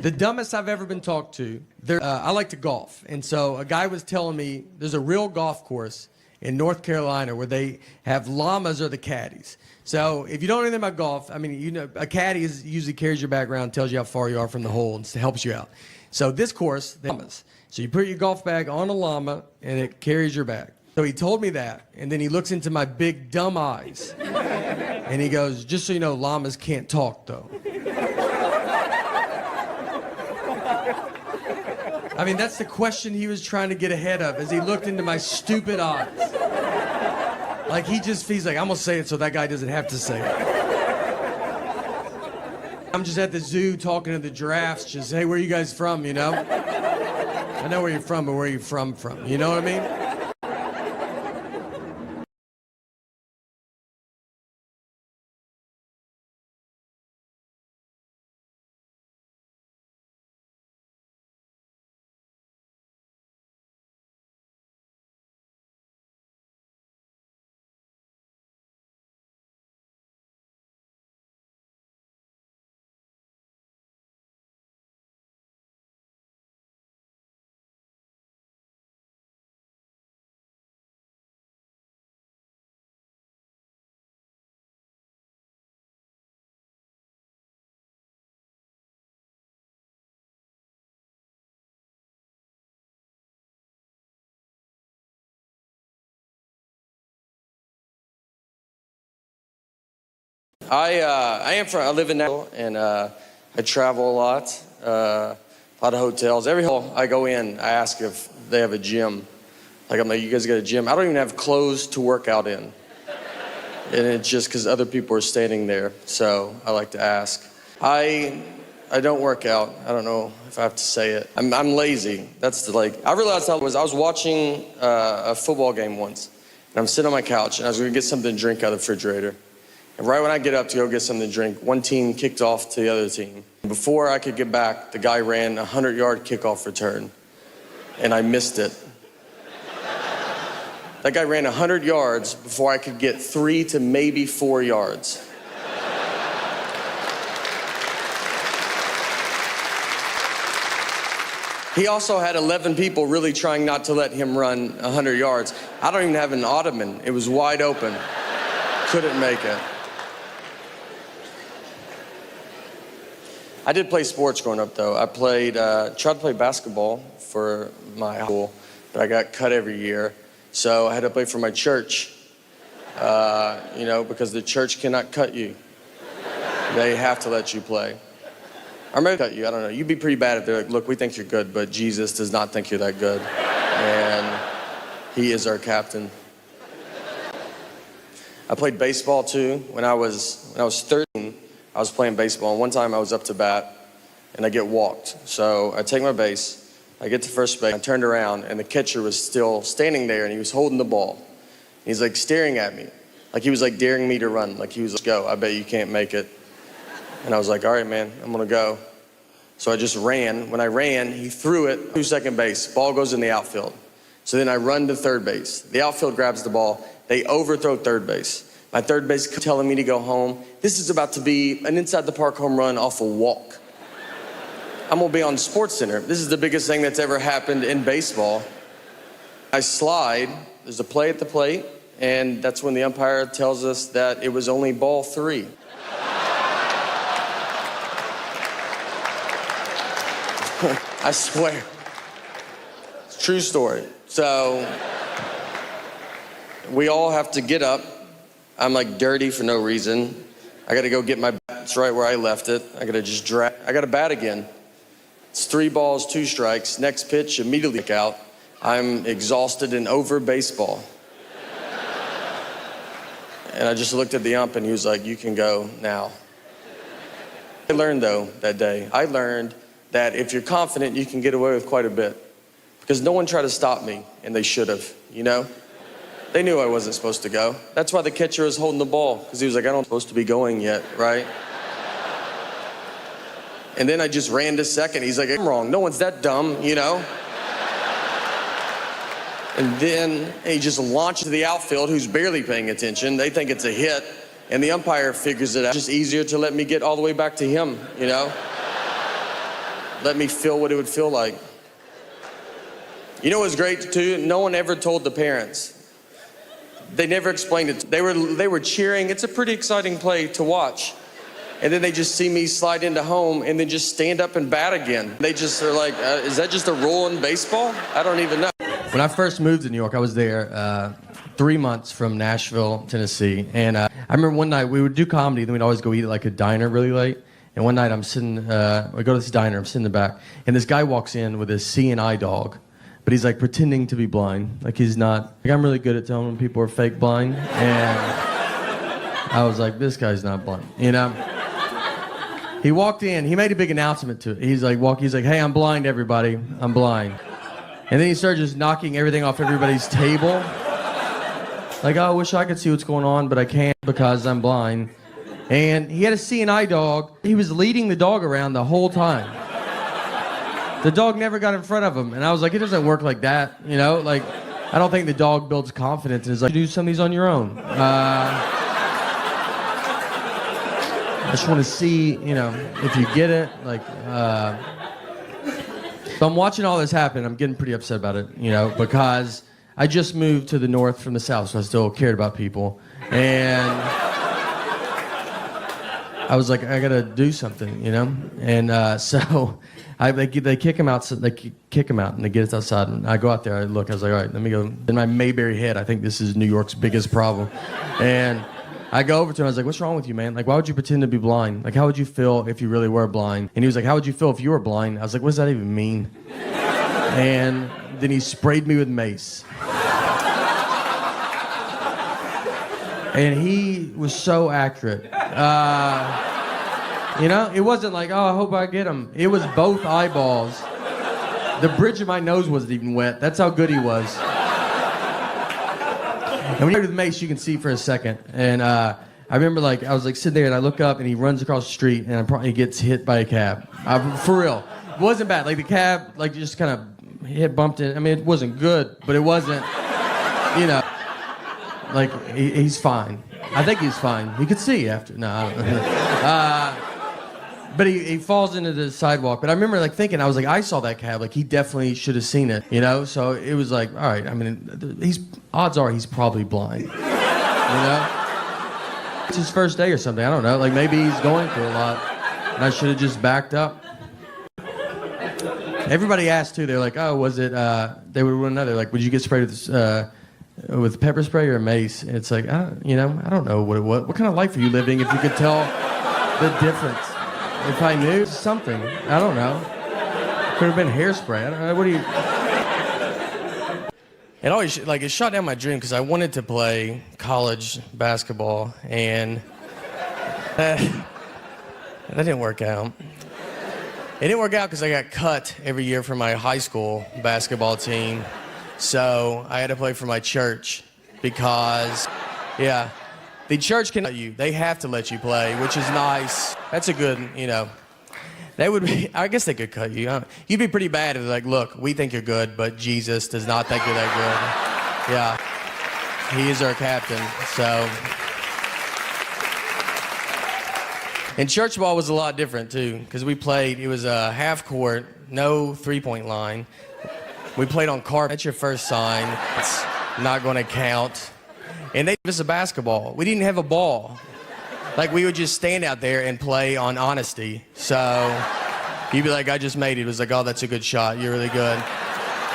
The dumbest I've ever been talked to. I like to golf, and so a guy was telling me there's a real golf course in North Carolina where they have llamas or the caddies. So if you don't know anything about golf, I mean, you know, a caddy usually carries your bag around, tells you how far you are from the hole, and helps you out. So this course, the llamas. So you put your golf bag on a llama, and it carries your bag. So he told me that, and then he looks into my big dumb eyes, and he goes, "Just so you know, llamas can't talk, though." I mean, that's the question he was trying to get ahead of as he looked into my stupid eyes. Like, he's like, "I'm gonna say it so that guy doesn't have to say it." I'm just at the zoo talking to the giraffes, just, "Hey, where are you guys from, you know? I know where you're from, but where are you from? You know what I mean?" I live in Nashville, and I travel a lot of hotels. Every hotel I go in, I ask if they have a gym. Like, I'm like, "You guys got a gym?" I don't even have clothes to work out in. And it's just because other people are standing there, so I like to ask. I don't work out. I don't know if I have to say it. I'm lazy. I realized I was watching a football game once, and I'm sitting on my couch, and I was going to get something to drink out of the refrigerator. And right when I get up to go get something to drink, one team kicked off to the other team. Before I could get back, the guy ran a 100-yard kickoff return, and I missed it. That guy ran 100 yards before I could get 3 to maybe 4 yards. He also had 11 people really trying not to let him run 100 yards. I don't even have an ottoman. It was wide open. Couldn't make it. I did play sports growing up, though. I tried to play basketball for my school, but I got cut every year. So I had to play for my church, because the church cannot cut you. They have to let you play. Or maybe cut you, I don't know. You'd be pretty bad if they're like, "Look, we think you're good, but Jesus does not think you're that good. And he is our captain." I played baseball too. When I was 13, I was playing baseball, and one time I was up to bat, and I get walked. So I take my base, I get to first base, I turned around, and the catcher was still standing there, and he was holding the ball. And he's like staring at me, like he was like daring me to run, like he was like, "Go, I bet you can't make it." And I was like, "All right, man, I'm gonna go." So I just ran. When I ran, he threw it to second base. Ball goes in the outfield. So then I run to third base. The outfield grabs the ball. They overthrow third base. My third base telling me to go home. This is about to be an inside the park home run off a walk. I'm gonna be on SportsCenter. This is the biggest thing that's ever happened in baseball. I slide, there's a play at the plate, and that's when the umpire tells us that it was only ball 3. I swear. It's a true story. So we all have to get up. I'm like dirty for no reason. I gotta go get my It's right where I left it. I got to just drag. I got to bat again. It's 3 balls, 2 strikes. Next pitch, immediately out. I'm exhausted and over baseball. And I just looked at the ump and he was like, you can go now. I learned though that day, I learned that if you're confident, you can get away with quite a bit. Because no one tried to stop me, and they should have, you know? They knew I wasn't supposed to go. That's why the catcher was holding the ball, because he was like, I don't supposed to be going yet, right? And then I just ran to second. He's like, I'm wrong. No one's that dumb, you know? And then he just launched to the outfield, who's barely paying attention. They think it's a hit, and the umpire figures it out. It's just easier to let me get all the way back to him, you know? Let me feel what it would feel like. You know what's great too? No one ever told the parents. They never explained it. They were cheering. It's a pretty exciting play to watch. And then they just see me slide into home and then just stand up and bat again. They just are like, is that just a rule in baseball? I don't even know. When I first moved to New York, I was there 3 months from Nashville, Tennessee. And I remember one night we would do comedy, then we'd always go eat at like a diner really late. And one night I'm sitting, we go to this diner, I'm sitting in the back, and this guy walks in with his seeing eye dog, but he's like pretending to be blind. Like he's not, like I'm really good at telling when people are fake blind. And I was like, this guy's not blind, you know? He walked in, he made a big announcement to it. He's like, hey, I'm blind, everybody, I'm blind. And then he started just knocking everything off everybody's table. Like, oh, I wish I could see what's going on, but I can't because I'm blind. And he had a seeing eye dog. He was leading the dog around the whole time. The dog never got in front of him. And I was like, it doesn't work like that, you know? Like, I don't think the dog builds confidence and is like, you do some of these on your own. I just want to see, you know, if you get it. Like, so I'm watching all this happen. I'm getting pretty upset about it, you know, because I just moved to the north from the south, so I still cared about people. And I was like, I gotta do something, you know. And so they kick him out. They kick him out, and they get us outside. And I go out there. I look. I was like, all right, let me go. In my Mayberry head, I think this is New York's biggest problem. And I go over to him. I was like, what's wrong with you, man? Like, why would you pretend to be blind? Like, how would you feel if you really were blind? And he was like, how would you feel if you were blind? I was like, what does that even mean? And then he sprayed me with mace. And he was so accurate. You know, it wasn't like, oh, I hope I get him. It was both eyeballs. The bridge of my nose wasn't even wet. That's how good he was. And when you with mace, you can see for a second. And I remember, like, I was like sitting there, and I look up, and he runs across the street, and he gets hit by a cab. For real, it wasn't bad. Like the cab, like just kind of bumped in. I mean, it wasn't good, but it wasn't, you know. Like he's fine. I think he's fine. He could see after. No, I don't know. But he falls into the sidewalk. But I remember like thinking, I was like, I saw that cab. Like he definitely should have seen it, you know. So it was like, all right. I mean, odds are he's probably blind, you know. It's his first day or something. I don't know. Like maybe he's going through a lot, and I should have just backed up. Everybody asked too. They're like, oh, was it? They would one another. Like, would you get sprayed with pepper spray or mace? And it's like, I don't know what it was. What kind of life are you living if you could tell the difference? If I knew something, I don't know. Could have been hairspray. I don't know. What do you? It always it shot down my dream because I wanted to play college basketball, and that didn't work out. It didn't work out because I got cut every year from my high school basketball team. So I had to play for my church because, yeah, the church can let you. They have to let you play, which is nice. That's a good, you know. That would be, I guess they could cut you. You'd be pretty bad if they're like, look, we think you're good, but Jesus does not think you're that good. Yeah, he is our captain, so. And church ball was a lot different, too, because we played, it was a half court, no three-point line. We played on carpet. That's your first sign. It's not going to count. And they gave us a basketball. We didn't have a ball. Like, we would just stand out there and play on honesty. So you'd be like, I just made it. It was like, oh, that's a good shot. You're really good.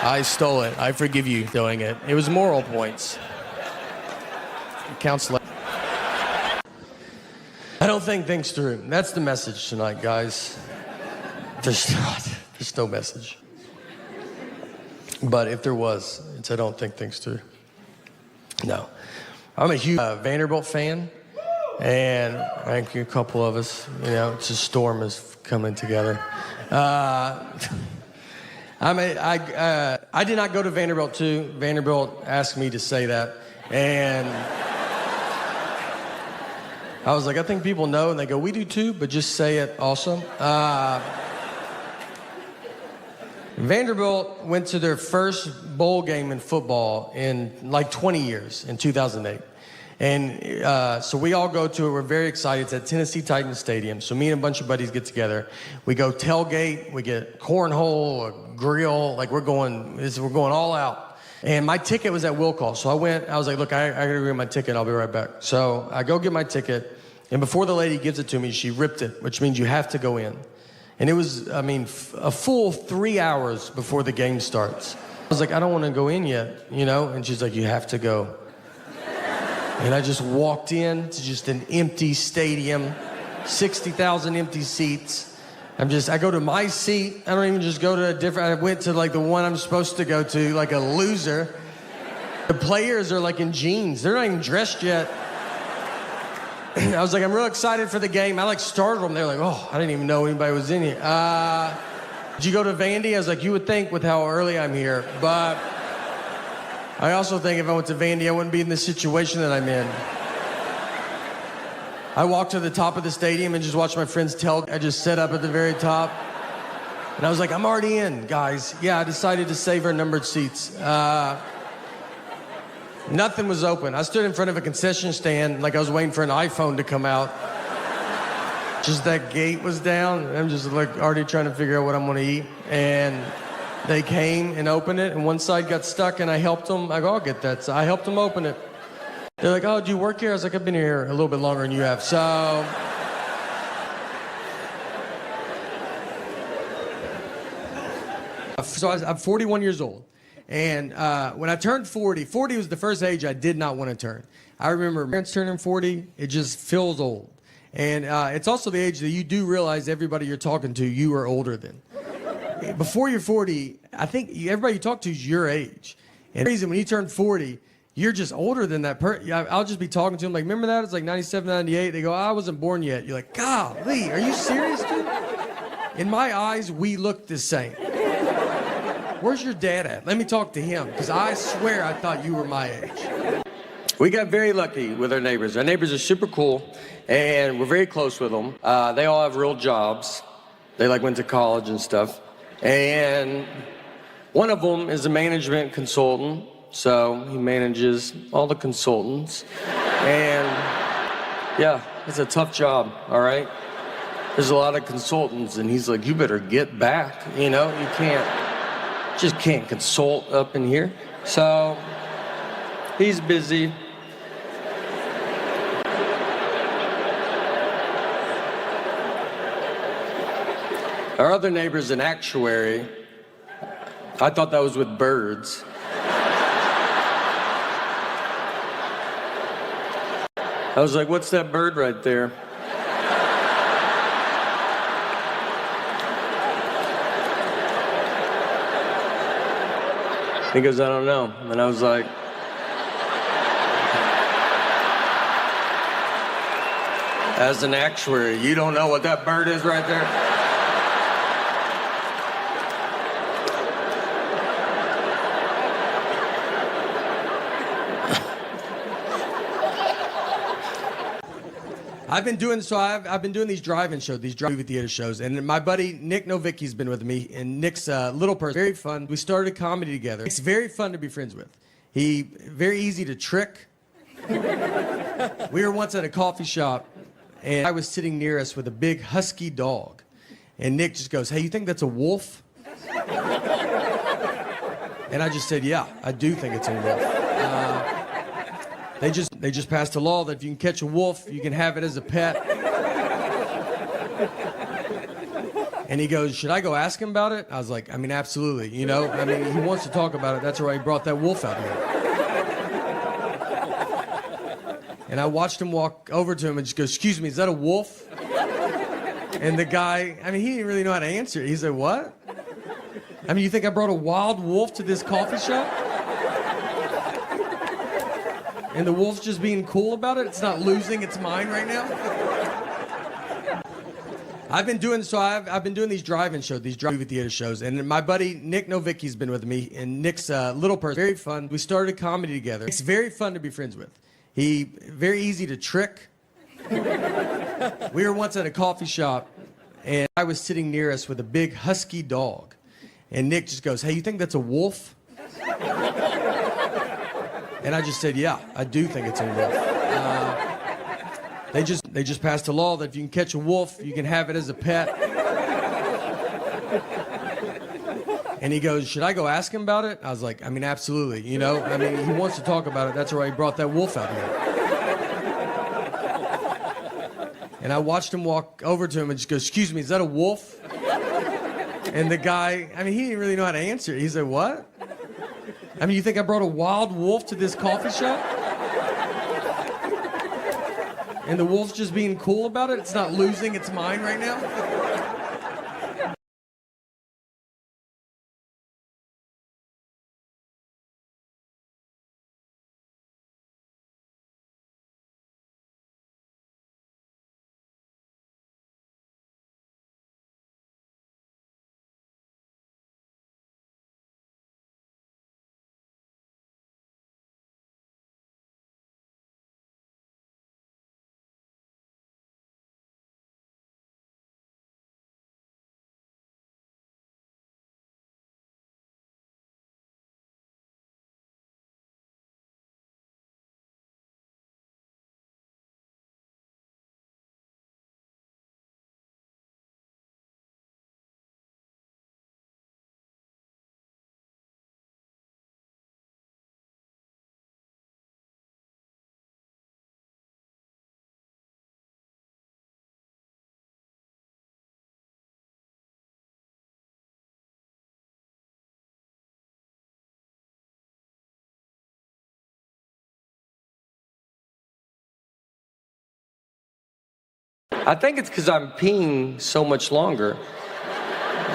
I stole it. I forgive you doing it. It was moral points. It counts less. I don't think things through. That's the message tonight, guys. There's no message. But if there was, it's I don't think things through. No. I'm a huge Vanderbilt fan, and I think a couple of us, it's a storm is coming together. I did not go to Vanderbilt too. Vanderbilt asked me to say that, and I was like, I think people know, and they go, we do too, but just say it also. Vanderbilt went to their first bowl game in football in like 20 years, in 2008. And so we all go to it. We're very excited. It's at Tennessee Titans Stadium. So me and a bunch of buddies get together. We go tailgate. We get cornhole, a grill. Like we're going all out. And my ticket was at will call. So I was like, look, I got to get my ticket. I'll be right back. So I go get my ticket. And before the lady gives it to me, she ripped it, which means you have to go in. And it was, a full 3 hours before the game starts. I was like, I don't want to go in yet, And she's like, you have to go. And I just walked in to just an empty stadium, 60,000 empty seats. I go to my seat. I don't even just go to I went to like the one I'm supposed to go to, like a loser. The players are like in jeans. They're not even dressed yet. I was like, I'm real excited for the game. I like startled them. They're like, oh, I didn't even know anybody was in here. Did you go to Vandy? I was like, you would think with how early I'm here, but I also think if I went to Vandy, I wouldn't be in the situation that I'm in. I walked to the top of the stadium and just watched my friends tell. I just sat up at the very top. And I was like, I'm already in, guys. Yeah, I decided to save our numbered seats. Nothing was open. I stood in front of a concession stand like I was waiting for an iPhone to come out. Just that gate was down. I'm just like already trying to figure out what I'm gonna eat. And they came and opened it, and one side got stuck, and I helped them. I go, I'll get that. So I helped them open it. They're like, oh, do you work here? I was like, I've been here a little bit longer than you have. So I'm 41 years old. And when I turned 40 was the first age I did not want to turn. I remember parents turning 40, it just feels old. And it's also the age that you do realize everybody you're talking to, you are older than. Before you're 40, I think everybody you talk to is your age. And the reason when you turn 40, you're just older than that person. I'll just be talking to them like, remember that? It's like 97, 98. They go, I wasn't born yet. You're like, golly, are you serious, dude? In my eyes, we look the same. Where's your dad at? Let me talk to him, because I swear I thought you were my age. We got very lucky with our neighbors. Our neighbors are super cool, and we're very close with them. They all have real jobs. They went to college and stuff. And one of them is a management consultant, so he manages all the consultants. And yeah, it's a tough job, all right? There's a lot of consultants, and he's like, you better get back, you just can't consult up in here. So he's busy. Our other neighbor's an actuary. I thought that was with birds. I was like, what's that bird right there? He goes, I don't know. And I was like, as an actuary, you don't know what that bird is right there? I've been doing these drive-in shows, these movie theater shows, and my buddy Nick Novicki's been with me, and Nick's a little person, very fun. We started comedy together. It's very fun to be friends with. He very easy to trick. We were once at a coffee shop, and I was sitting near us with a big husky dog, and Nick just goes, "Hey, you think that's a wolf?" And I just said, "Yeah, I do think it's a wolf." They just passed a law that if you can catch a wolf, you can have it as a pet. And he goes, should I go ask him about it? I was like, absolutely. He wants to talk about it. That's why he brought that wolf out here. And I watched him walk over to him and just go, "Excuse me, is that a wolf?" And the guy, I mean, he didn't really know how to answer. He said, "What? I mean, you think I brought a wild wolf to this coffee shop? And the wolf's just being cool about it? It's not losing its mind right now?" I've been doing these drive-in shows, these movie theater shows, and my buddy Nick Novicki's been with me, and Nick's a little person, very fun. We started comedy together. It's very fun to be friends with. He very easy to trick. We were once at a coffee shop, and I was sitting near us with a big husky dog, and Nick just goes, "Hey, you think that's a wolf?" And I just said, "Yeah, I do think it's a wolf." They just passed a law that if you can catch a wolf, you can have it as a pet. And he goes, "Should I go ask him about it?" I was like, "I mean, absolutely. You know, I mean, he wants to talk about it. That's why he brought that wolf out here." And I watched him walk over to him and just go, "Excuse me, is that a wolf?" And the guy, I mean, he didn't really know how to answer. He said, "What? I mean, you think I brought a wild wolf to this coffee shop? And the wolf's just being cool about it? It's not losing its mind right now?" I think it's because I'm peeing so much longer,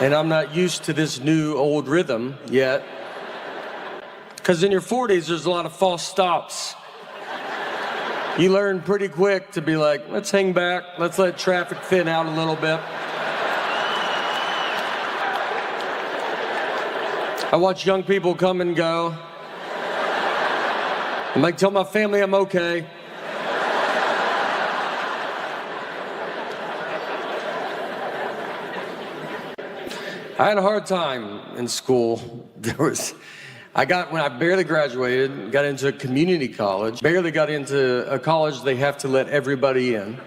and I'm not used to this new old rhythm yet. Because in your 40s, there's a lot of false stops. You learn pretty quick to be like, let's hang back, let's let traffic thin out a little bit. I watch young people come and go. I'm like, tell my family I'm okay. I had a hard time in school. When I barely graduated, got into a community college, barely got into a college they have to let everybody in.